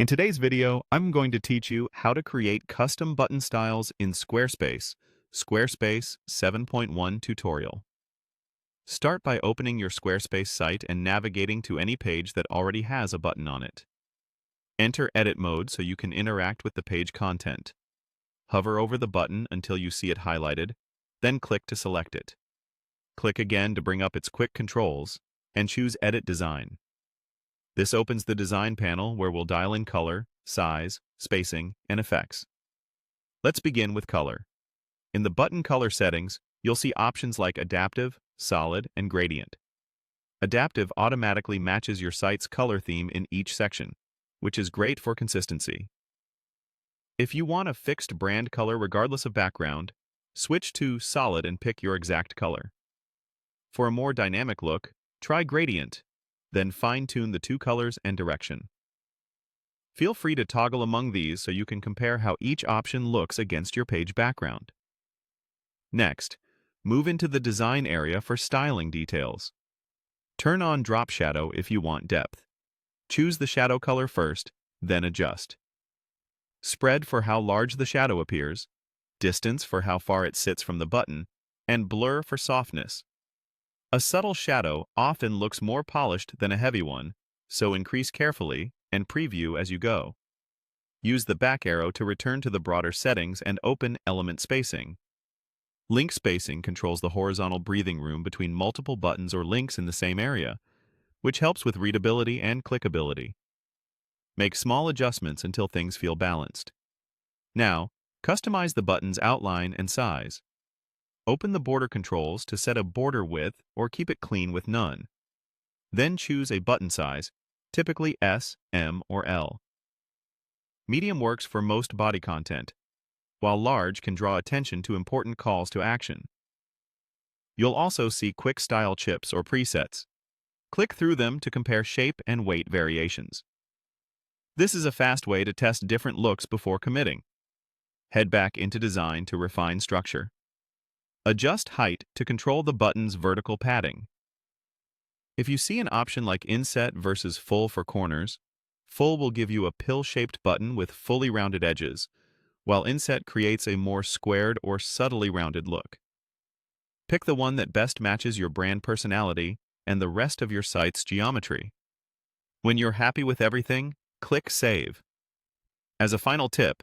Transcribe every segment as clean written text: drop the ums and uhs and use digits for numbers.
In today's video, I'm going to teach you how to create custom button styles in Squarespace, Squarespace 7.1 tutorial. Start by opening your Squarespace site and navigating to any page that already has a button on it. Enter edit mode so you can interact with the page content. Hover over the button until you see it highlighted, then click to select it. Click again to bring up its quick controls, and choose Edit Design. This opens the design panel where we'll dial in color, size, spacing, and effects. Let's begin with color. In the button color settings, you'll see options like Adaptive, Solid, and Gradient. Adaptive automatically matches your site's color theme in each section, which is great for consistency. If you want a fixed brand color regardless of background, switch to Solid and pick your exact color. For a more dynamic look, try Gradient. Then fine-tune the two colors and direction. Feel free to toggle among these so you can compare how each option looks against your page background. Next, move into the design area for styling details. Turn on drop shadow if you want depth. Choose the shadow color first, then adjust. Spread for how large the shadow appears, distance for how far it sits from the button, and blur for softness. A subtle shadow often looks more polished than a heavy one, so increase carefully and preview as you go. Use the back arrow to return to the broader settings and open element spacing. Link spacing controls the horizontal breathing room between multiple buttons or links in the same area, which helps with readability and clickability. Make small adjustments until things feel balanced. Now, customize the button's outline and size. Open the border controls to set a border width or keep it clean with none. Then choose a button size, typically S, M, or L. Medium works for most body content, while large can draw attention to important calls to action. You'll also see quick style chips or presets. Click through them to compare shape and weight variations. This is a fast way to test different looks before committing. Head back into design to refine structure. Adjust height to control the button's vertical padding. If you see an option like Inset versus Full for corners, Full will give you a pill-shaped button with fully rounded edges, while Inset creates a more squared or subtly rounded look. Pick the one that best matches your brand personality and the rest of your site's geometry. When you're happy with everything, click Save. As a final tip,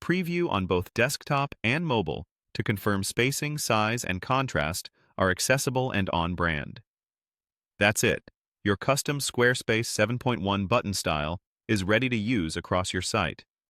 preview on both desktop and mobile to confirm spacing, size, and contrast are accessible and on brand. That's it. Your custom Squarespace 7.1 button style is ready to use across your site.